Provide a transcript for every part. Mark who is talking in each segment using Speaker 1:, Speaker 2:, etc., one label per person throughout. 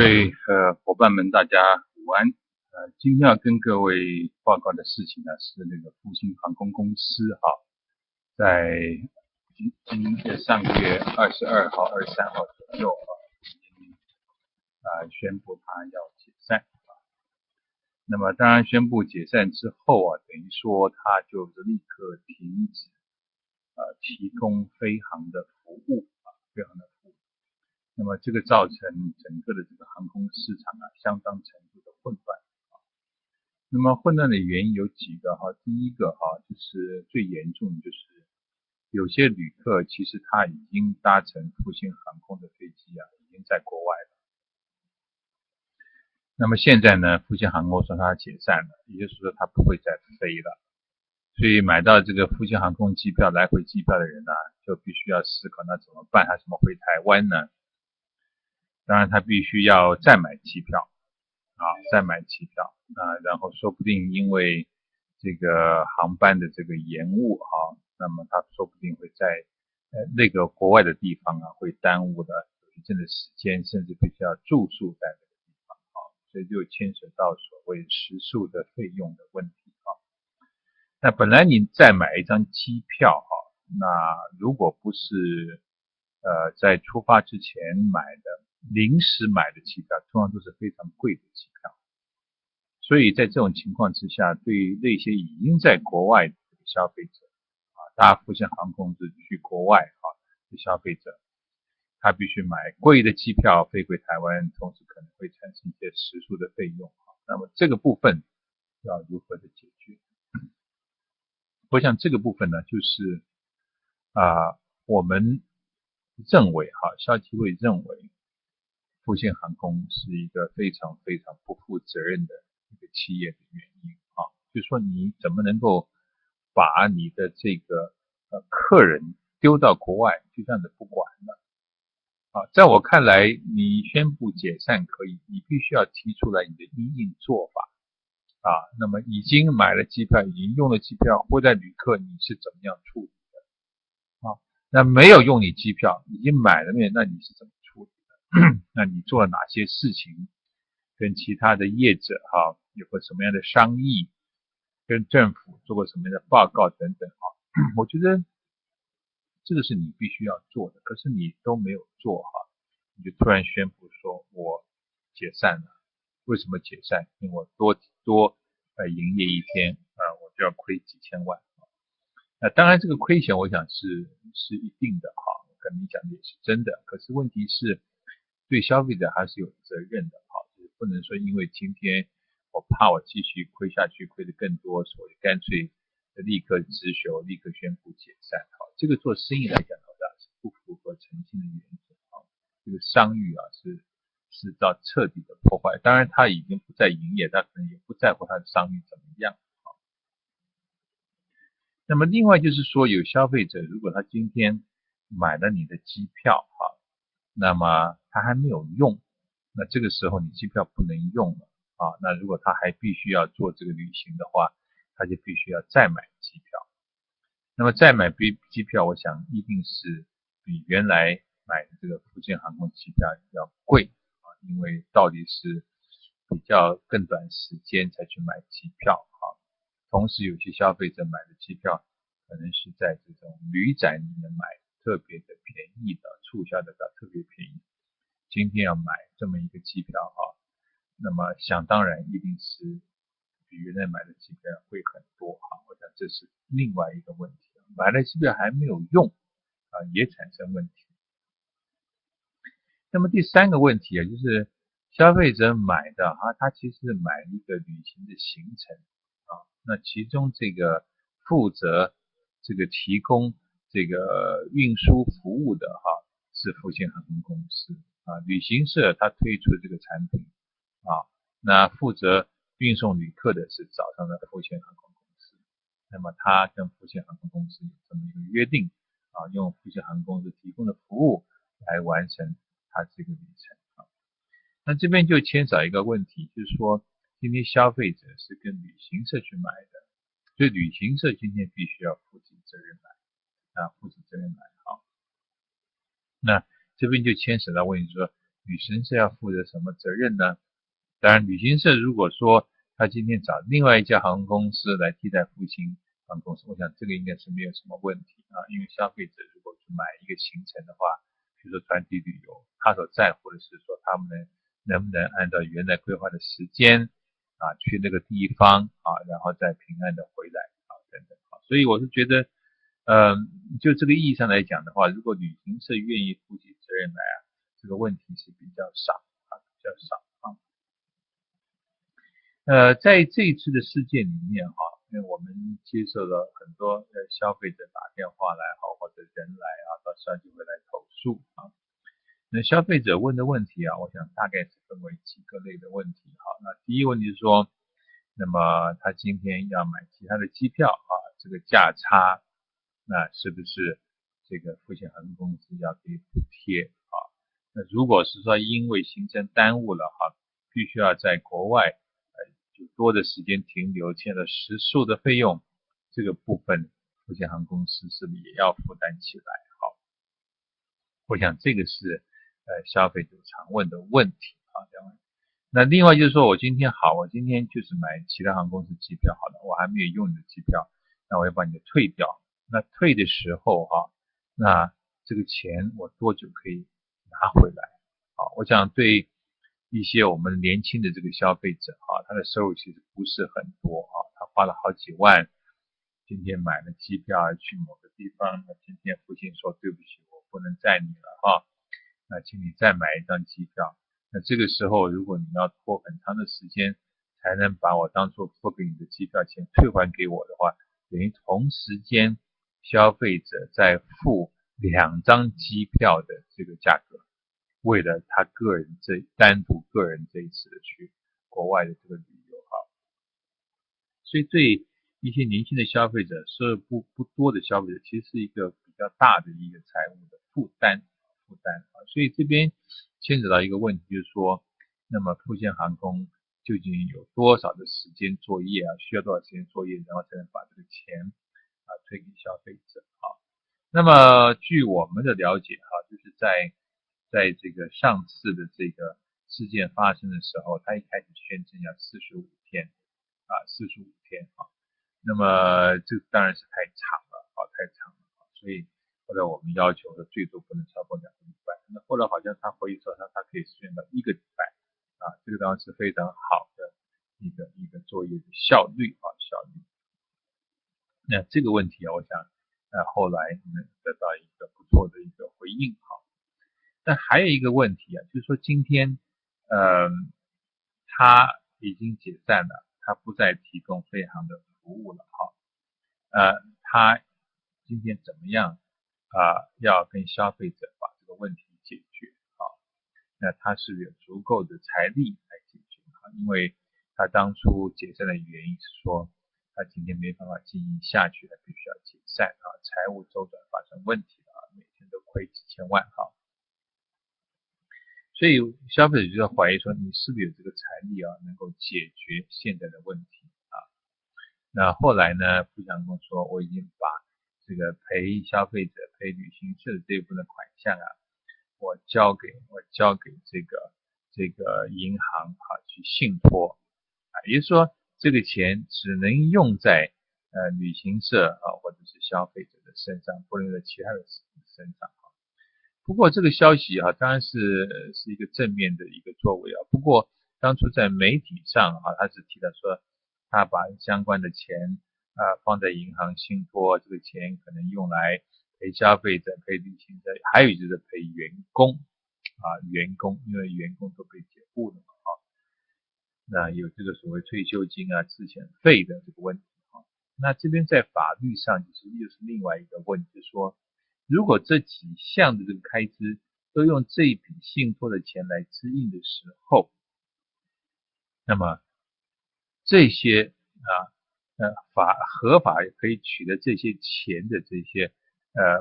Speaker 1: 位伙伴们，大家午安。今天要跟各位报告的事情呢，是那个复兴航空公司在上个月22号、23号左右宣布它要解散。那么当然宣布解散之后等于说它就是立刻停止提供飞航的服务那么这个造成整个的这个航空市场相当程度的混乱。那么混乱的原因有几个第一个就是最严重的就是有些旅客其实他已经搭乘复兴航空的飞机已经在国外了。那么现在呢，复兴航空说它解散了，也就是说它不会再飞了。所以买到这个复兴航空机票来回机票的人就必须要思考那怎么办，他怎么回台湾呢？当然他必须要再买机票然后说不定因为这个航班的这个延误那么他说不定会在那个国外的地方会耽误了有一阵的时间，甚至必须要住宿在那个地方所以就牵扯到所谓食宿的费用的问题那本来你再买一张机票那如果不是在出发之前买的临时买的机票通常都是非常贵的机票，所以在这种情况之下，对于那些已经在国外的消费者搭复兴航空是去国外的消费者，他必须买贵的机票飞回台湾，同时可能会产生一些食宿的费用那么这个部分要如何的解决？我想这个部分呢，就是我们认为消基会认为复兴航空是一个非常非常不负责任的一个企业的原因就是说你怎么能够把你的这个客人丢到国外就这样子不管呢在我看来你宣布解散可以，你必须要提出来你的因应做法那么已经买了机票已经用了机票或者旅客你是怎么样处理的那没有用你机票已经买了那你是怎么处理的那你做了哪些事情，跟其他的业者有过什么样的商议，跟政府做过什么样的报告等等我觉得这个是你必须要做的，可是你都没有做你就突然宣布说我解散了。为什么解散？因为我多营业一天我就要亏几千万当然这个亏钱我想是一定的跟你讲的也是真的，可是问题是对消费者还是有责任的就是不能说因为今天我怕我继续亏下去亏得更多，所以干脆立刻止休，立刻宣布解散这个做生意来讲是不符合诚信的原则这个商誉是到彻底的破坏。当然他已经不再营业，他可能也不在乎他的商誉怎么样那么另外就是说有消费者如果他今天买了你的机票那么他还没有用，那这个时候你机票不能用了那如果他还必须要做这个旅行的话，他就必须要再买机票。那么再买机票我想一定是比原来买的这个复兴航空机票要贵因为到底是比较更短时间才去买机票同时有些消费者买的机票可能是在这种旅展里面买特别的便宜的促销的特别便宜，今天要买这么一个机票那么想当然一定是比原来买的机票会很多我想这是另外一个问题，买了机票还没有用也产生问题。那么第三个问题就是消费者买的他其实买了一个旅行的行程那其中这个负责这个提供这个运输服务的是复兴航空公司旅行社他推出的这个产品那负责运送旅客的是早上的复兴航空公司，那么他跟复兴航空公司有这么一个约定用复兴航空公司提供的服务来完成他这个旅程那这边就牵扯一个问题，就是说今天消费者是跟旅行社去买的，所以旅行社今天必须要负起责任来负起责任来那这边就牵扯到问题说旅行社要负责什么责任呢？当然，旅行社如果说他今天找另外一家航空公司来替代复兴航空公司，我想这个应该是没有什么问题因为消费者如果去买一个行程的话，比如说团体旅游，他所在乎的是说他们能不能按照原来规划的时间去那个地方然后再平安的回来等等所以我是觉得就这个意义上来讲的话，如果旅行社愿意负起责任来这个问题是比较少在这一次的事件里面因为我们接受了很多消费者打电话来或者人来到消基会来投诉那消费者问的问题我想大概是分为几个类的问题那第一个问题是说，那么他今天要买其他的机票这个价差那是不是这个复兴航空公司要给补贴那如果是说因为行程耽误了必须要在国外就多的时间停留欠了食宿的费用，这个部分复兴航空公司是不是也要负担起来我想这个是消费者常问的问题那另外就是说我今天就是买其他航空公司机票好了，我还没有用你的机票，那我要把你的退掉，那退的时候那这个钱我多久可以拿回来我想对一些我们年轻的这个消费者他的收入其实不是很多他花了好几万今天买了机票去某个地方，那今天父亲说对不起我不能载你了那请你再买一张机票，那这个时候如果你要拖很长的时间才能把我当初付给你的机票钱退还给我的话，等于同时间消费者在付2张机票的这个价格，为了他单独个人这一次的去国外的这个旅游所以对一些年轻的消费者，收入不多的消费者，其实是一个比较大的一个财务的负担所以这边牵扯到一个问题，就是说那么复兴航空究竟有多少的时间作业需要多少时间作业，然后才能把这个钱退给消费者那么据我们的了解就是在这个上次的这个事件发生的时候，他一开始宣称要45天那么这当然是太长了所以后来我们要求的最多不能超过2个礼拜，那后来好像他回忆说他可以宣到1个礼拜这个当然是非常好的一个作业的效率那这个问题我想后来能得到一个不错的一个回应但还有一个问题就是说今天他已经解散了，他不再提供飞航的服务了他今天怎么样要跟消费者把这个问题解决那他是有足够的财力来解决因为他当初解散的原因是说他今天没办法经营下去，他必须要解散财务周转发生问题每天都亏几千万所以消费者就要怀疑说你是不是有这个财力能够解决现在的问题那后来呢复兴航空说我已经把这个赔消费者赔旅行社的这一部分的款项我交给这个银行去信托也就是说这个钱只能用在旅行社或者是消费者的身上，不能用在其他的身上不过这个消息当然是一个正面的一个作为不过当初在媒体上他是提到说他把相关的钱放在银行信托，这个钱可能用来赔消费者赔旅行社，还有就是赔员工因为员工都被解雇了那有这个所谓退休金资遣费的这个问题那这边在法律上其实又是另外一个问题，就是说如果这几项的这个开支都用这一笔信托的钱来支应的时候，那么这些合法可以取得这些钱的这些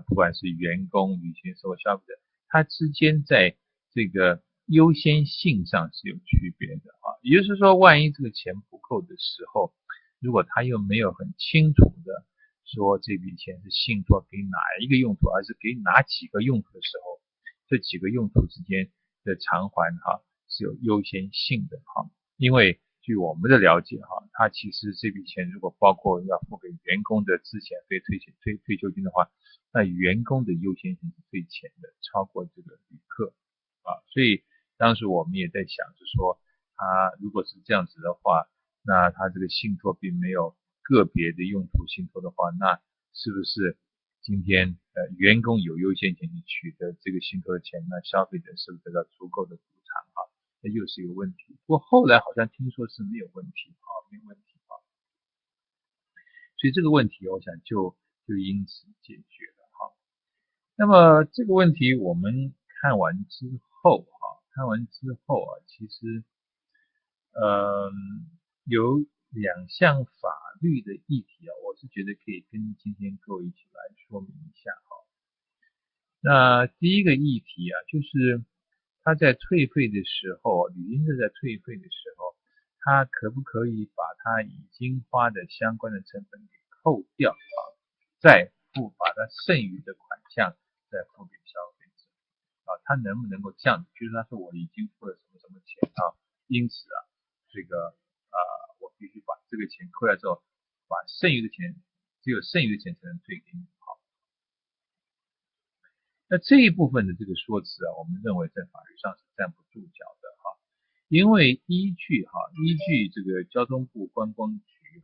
Speaker 1: 不管是员工、旅行社或消费者，它之间在这个优先性上是有区别的也就是说万一这个钱不够的时候，如果他又没有很清楚的说这笔钱是信托给哪一个用途，而是给哪几个用途的时候，这几个用途之间的偿还是有优先性的因为据我们的了解它其实这笔钱如果包括要付给员工的资遣费、退休金的话，那员工的优先性是最前的，超过这个旅客所以当时我们也在想着说，他如果是这样子的话，那他这个信托并没有个别的用途信托的话，那是不是今天员工有优先权去取得这个信托的钱，那消费者是不是得到足够的补偿这又是一个问题。不过后来好像听说是没有问题没有问题所以这个问题我想就因此解决了那么这个问题我们看完之后其实有两项法律的议题我是觉得可以跟今天各位一起来说明一下那第一个议题就是他在退费的时候，旅行社在退费的时候，他可不可以把他已经花的相关的成本给扣掉再把他剩余的款项再付给消费者他能不能够这样子？就是他说我已经付了什么什么钱因此这个我必须把这个钱扣掉之后，把剩余的钱，只有剩余的钱才能退给你那这一部分的这个说辞我们认为在法律上是站不住脚的因为依据这个交通部观光局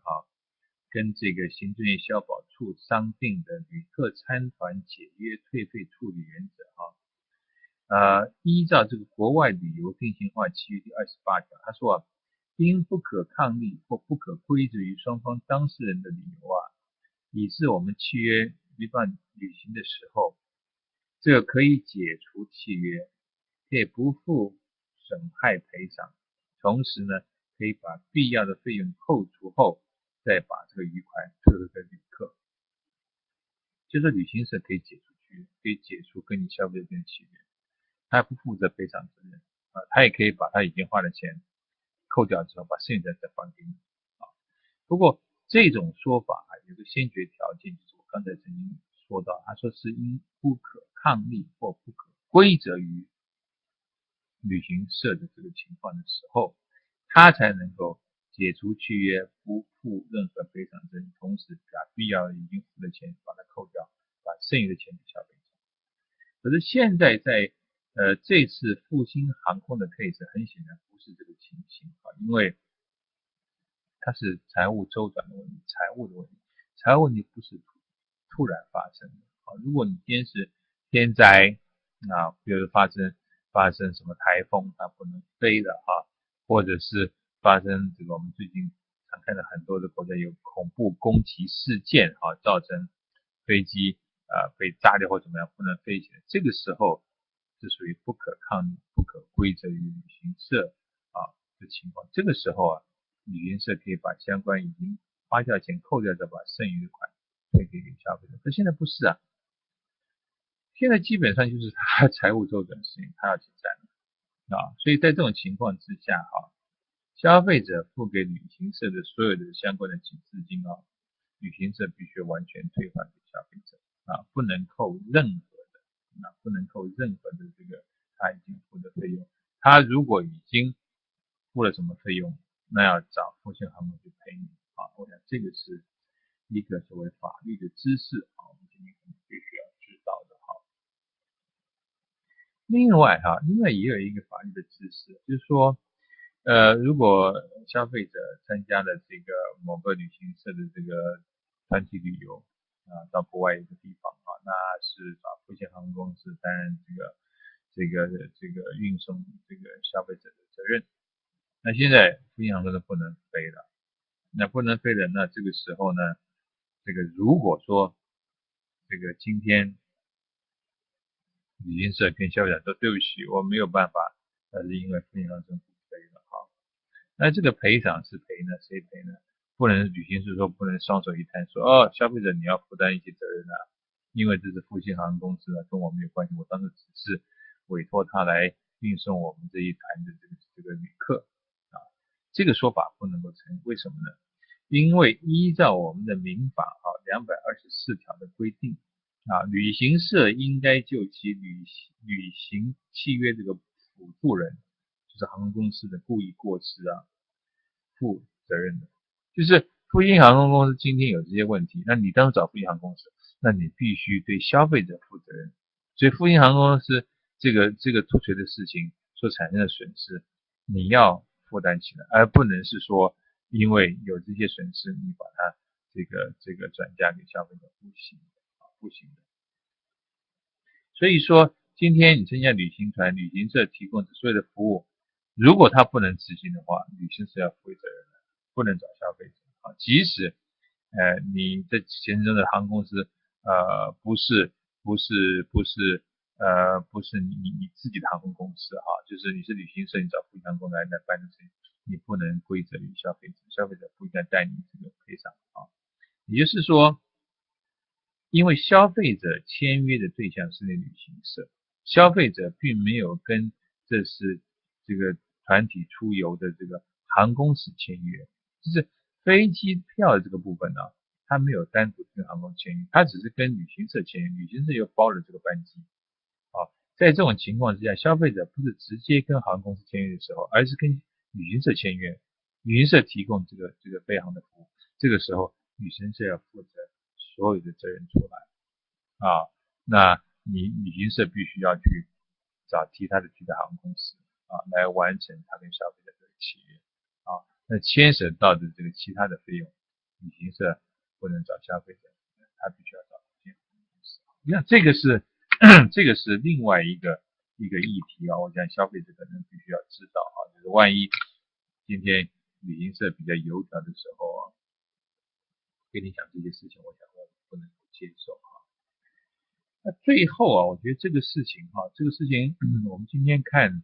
Speaker 1: 跟这个行政院消保处商定的旅客参团解约退费处理原则依照这个国外旅游定型化契约第28条，他说因不可抗力或不可归责于双方当事人的理由以致我们契约违反履行的时候，这个可以解除契约，可以不付损害赔偿，同时呢，可以把必要的费用扣除后，再把这个余款退回给旅客。就是旅行社可以解除契约，可以解除跟你消费者间的契约，他不负责赔偿责任他也可以把他已经花的钱扣掉之后，把剩余的再还给你不过这种说法有个先决条件，就是我刚才曾经说到，他说是因不可抗力或不可归责于旅行社的这个情况的时候，他才能够解除契约，不负任何赔偿责任，同时把必要已经付的钱把它扣掉，把剩余的钱给消费者。可是现在在这次复兴航空的 case 很显然不是这个情形因为它是财务周转的问题，财务的问题，财务问题不是突然发生的如果你今天是天灾比如发生什么台风它不能飞了或者是发生这个我们最近常看到很多的国家有恐怖攻击事件造成飞机被炸掉或怎么样不能飞起来，这个时候是属于不可抗力不可归责于旅行社的情况，这个时候旅行社可以把相关已经花掉钱扣掉，再把剩余的款退给消费者。可现在不是现在基本上就是他财务周转的事情，他要去担所以在这种情况之下消费者付给旅行社的所有的相关的资金旅行社必须完全退还给消费者不能扣任何的这个他已经付的费用。他如果已经付了什么费用，那要找复兴航空去赔你我想这个是一个所谓法律的知识我们今天必须要知道的另外也有一个法律的知识，就是说如果消费者参加了这个某个旅行社的这个团体旅游到国外一个地方那是找复兴航空公司担任这个运送这个消费者的责任。那现在复兴航空公司不能飞了，那不能飞了，那这个时候呢，这个如果说这个今天旅行社跟消费者说对不起，我没有办法，是因为复兴航空不飞了那这个赔偿是赔呢？谁赔呢？不能旅行社说不能双手一摊说消费者你要负担一些责任因为这是复兴航空公司跟我没有关系，我当时只是委托他来运送我们这一团的这个旅客这个说法不能够成立，为什么呢？因为依照我们的民法224条的规定旅行社应该就其履行契约这个辅富人，就是航空公司的故意过失负责任的。就是复兴航空公司今天有这些问题，那你当时找复兴航空公司，那你必须对消费者负责任。所以复兴航空公司这个突锤的事情所产生的损失，你要负担起来，而不能是说因为有这些损失，你把它这个转嫁给消费者，不行的。所以说，今天你参加旅行团，旅行社提供的所有的服务，如果他不能执行的话，旅行社要负责任的，不能找消费者啊。即使你在前中的航空公司不是你自己的航空公司就是你是旅行社，你找富航空来办的事情，你不能归责于消费者，消费者不应该代你这个赔偿也就是说，因为消费者签约的对象是那旅行社，消费者并没有跟这是这个团体出游的这个航空公司签约，就是飞机票的这个部分他没有单独跟航空签约，他只是跟旅行社签约，旅行社又包了这个班机在这种情况之下，消费者不是直接跟航空公司签约的时候，而是跟旅行社签约，旅行社提供这个飞航的服务，这个时候旅行社要负责所有的责任出来那你旅行社必须要去找其他的航空公司来完成他跟消费者的契约那牵涉到的这个其他的费用，旅行社不能找消费者，他必须要找这些航空公司。那这个是另外一个议题我想消费者可能必须要知道就是万一今天旅行社比较油条的时候跟你讲这些事情，我想我不能够接受那最后我觉得这个事情我们今天看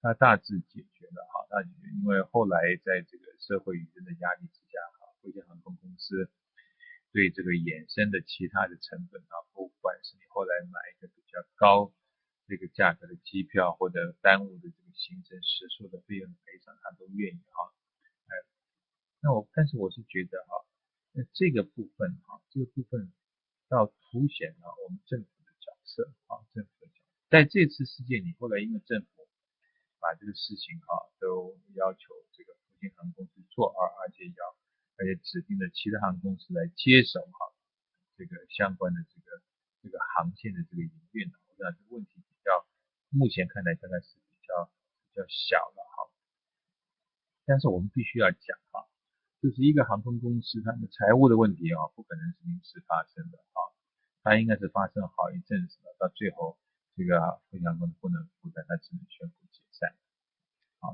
Speaker 1: 它大致解决了大致解决，因为后来在这个社会舆论的压力之下这些航空公司对这个衍生的其他的成本不管是你后来买一个比较高这个价格的机票，或者耽误的这个行程时数的费用的赔偿，他都愿意但是我是觉得这个部分要凸显我们政府的角色政府的角色。在这次事件里，后来因为政府把这个事情都要求这个复兴航空公司做而且指定了其他航空公司来接手这个相关的这个航线的这个营运我想这个问题目前看来大概是比较小了但是我们必须要讲就是一个航空公司它的财务的问题不可能是临时发生的它应该是发生好一阵子了，到最后这个复兴航空不能负担，它只能宣布解散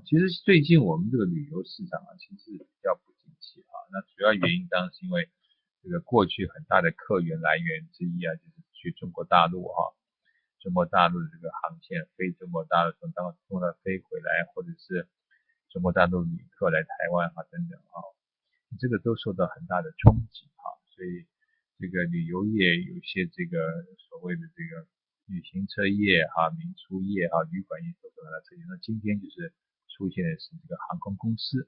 Speaker 1: 其实最近我们这个旅游市场其实比较不景气那主要原因当然是因为这个过去很大的客源来源之一就是去中国大陆中国大陆的这个航线飞中国大陆从中国飞回来，或者是中国大陆旅客来台湾等等这个都受到很大的冲击所以这个旅游业有些这个所谓的这个旅行车业民宿业旅馆业都受到了冲击。那今天就是出现的是这个航空公司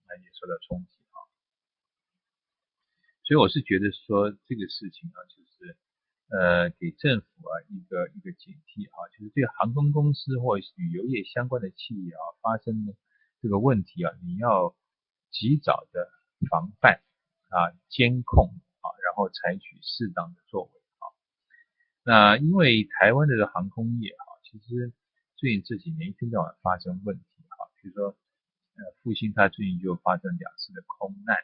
Speaker 1: 那也受到冲击所以我是觉得说这个事情就是给政府一个警惕就是对航空公司或旅游业相关的企业发生的这个问题你要及早的防范监控然后采取适当的作为那因为台湾的航空业其实最近这几年一天到晚发生问题比如说复兴它最近就发生2次的空难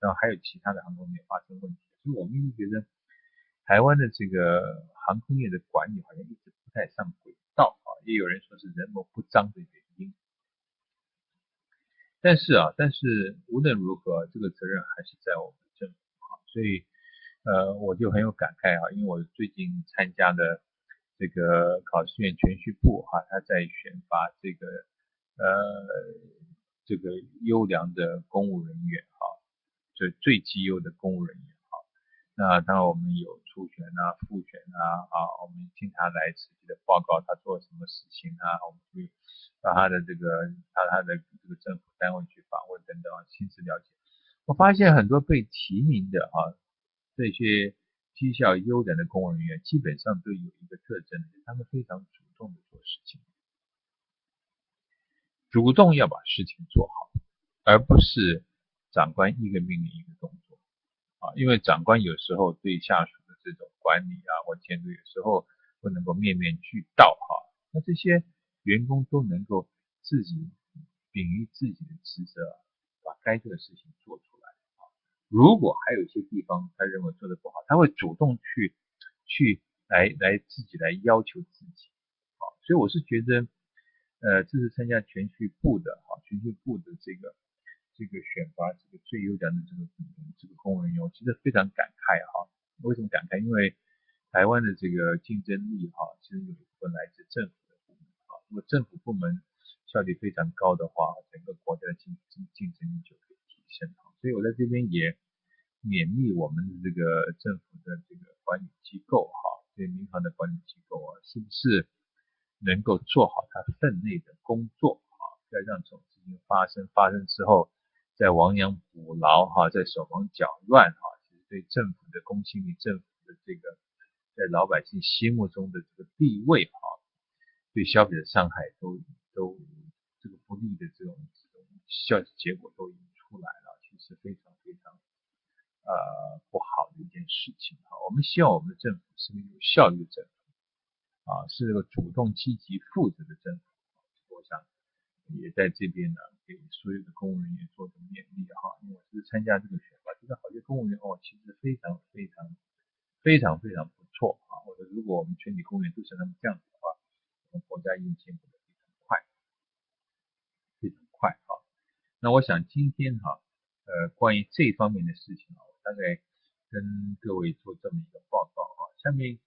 Speaker 1: 然后还有其他的航空业发生问题，所以我们一直觉得台湾的这个航空业的管理好像一直不太上轨道也有人说是人谋不臧的原因。但是无论如何这个责任还是在我们政府所以我就很有感慨因为我最近参加的这个考试院铨序部他在选拔这个优良的公务人员最绩优的公务人员那当然我们有初选复选我们听他来实际的报告他做什么事情我们去到他的这个政府单位去访问等等亲自了解。我发现很多被提名的这些绩效优良的公务人员基本上都有一个特征，就是他们非常主动的做事情主动要把事情做好，而不是长官一个命令一个动作因为长官有时候对下属的这种管理或监督有时候不能够面面俱到那这些员工都能够自己秉于自己的职责，把该做的事情做出来如果还有一些地方他认为做得不好，他会主动去自己来要求自己所以我是觉得这次参加全序部的这个选拔这个最优良的这个公务人员，我其实非常感慨为什么感慨？因为台湾的这个竞争力其实有一部分来自政府的部门如果政府部门效率非常高的话，整个国家的竞争力就可以提升所以我在这边也勉励我们的这个政府的这个管理机构对民航的管理机构是不是能够做好他分内的工作不要让这种事情发生之后再亡羊补牢再手忙脚乱其实对政府的公信力，政府的这个在老百姓心目中的这个地位对消费者伤害都这个不利的这种结果都已经出来了，其实非常不好的一件事情我们希望我们的政府是个有效率的政府是个主动积极负责的政府我想也在这边呢给所有的公务人员做的勉励因为我是参加这个选拔，觉得好些公务员其实非常不错我说如果我们全体公务员都像他们这样子的话，我们国家已经进步得非常快那我想今天关于这方面的事情我大概跟各位做这么一个报告下面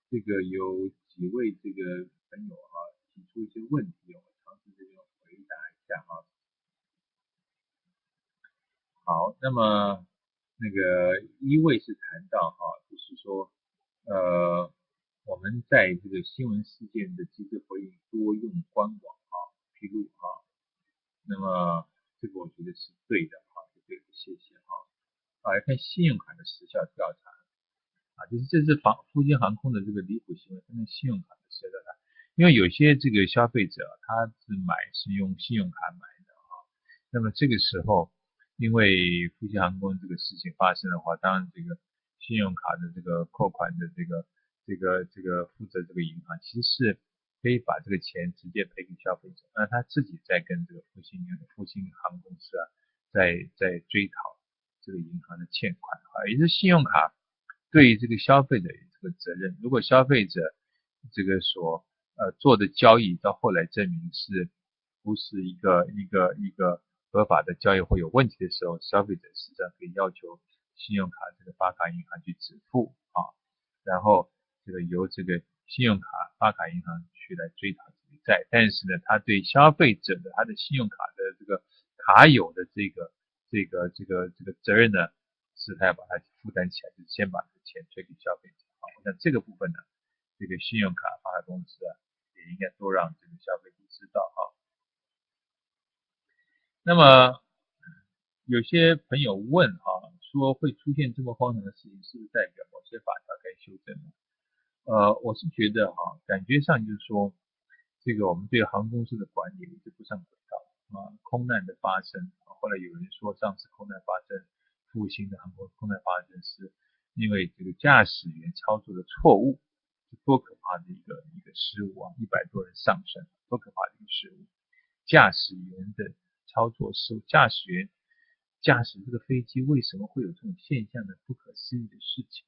Speaker 1: 这个有几位这个朋友提出一些问题我尝试这个回答一下好，那么那个一位是谈到就是说我们在这个新闻事件的机制回应多用官网披露那么这个我觉得是对的对的，谢谢来看信用卡的时效调查就是这次复兴航空的这个离谱行为跟信用卡的时效调查，因为有些这个消费者他是用信用卡买的那么这个时候因为复兴航空这个事情发生的话，当然这个信用卡的这个扣款的这个负责这个银行其实是可以把这个钱直接赔给消费者，那他自己在跟这个复兴航空公司在追讨这个银行的欠款也就是信用卡对于这个消费者有这个责任，如果消费者这个所做的交易到后来证明是不是一个合法的交易会有问题的时候，消费者实际上可以要求信用卡这个发卡银行去止付然后这个由这个信用卡发卡银行去来追讨这个债，但是呢他对消费者的他的信用卡的这个卡友的这个责任呢是他要把它负担起来，就是先把这个钱退给消费者那这个部分呢这个信用卡发卡公司也应该多让这个消费者知道那么有些朋友问说会出现这么荒唐的事情，是不是代表某些法条该修正呢？我是觉得感觉上就是说这个我们对航空公司的管理一直不上轨道空难的发生后来有人说上次空难发生复兴的航空空难发生是因为这个驾驶员操作的错误，多可怕的一个失误100多人丧生，多可怕的一个失误，驾驶员的操作失误，驾驶员驾驶这个飞机为什么会有这种现象的不可思议的事情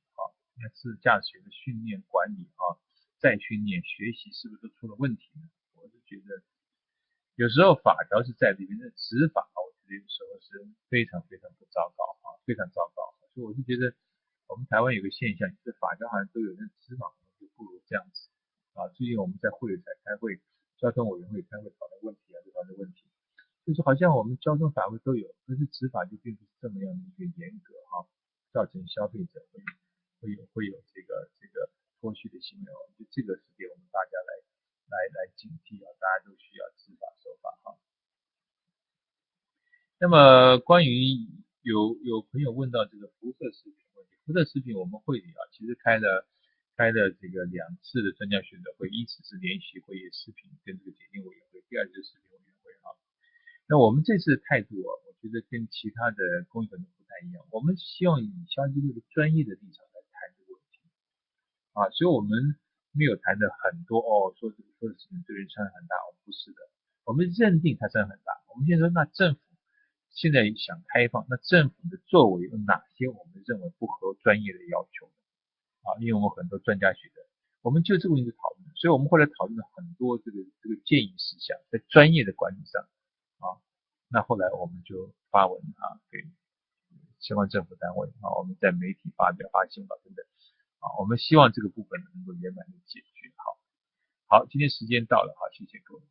Speaker 1: 应该是驾驶员的训练管理再训练学习是不是都出了问题呢？我是觉得有时候法条是在这边的执法我觉得有时候是非常不糟糕非常糟糕所以我是觉得我们台湾有个现象就是法条好像都有人执法就不如这样子最近我们在会才开会交通委员会开会讨论问题这方面的问题就是好像我们交通法规都有，可是执法就并不是这么样的一个严格造成消费者会有这个脱序的行为我觉得这个是给我们大家来警惕大家都需要执法守法那么关于有朋友问到这个辐射食品问题，辐射食品我们会里其实开了这个2次的专家学者会，一次是联席会议食品跟这个检定委员会，第二次是食品委那我们这次的态度啊，我觉得跟其他的公益可能不太一样。我们希望以消费机构的专业的立场来谈这个问题啊，所以我们没有谈的很多说这个说的事情对人伤害很大，我们不是的，我们认定它伤害很大。我们现在说，那政府现在想开放，那政府的作为有哪些我们认为不合专业的要求啊？因为我们很多专家学者，我们就这个问题讨论，所以我们后来讨论了很多这个建议事项，在专业的管理上啊，那后来我们就发文给相关政府单位我们在媒体发表新闻等等我们希望这个部分能够圆满的解决。好，今天时间到了，谢谢各位。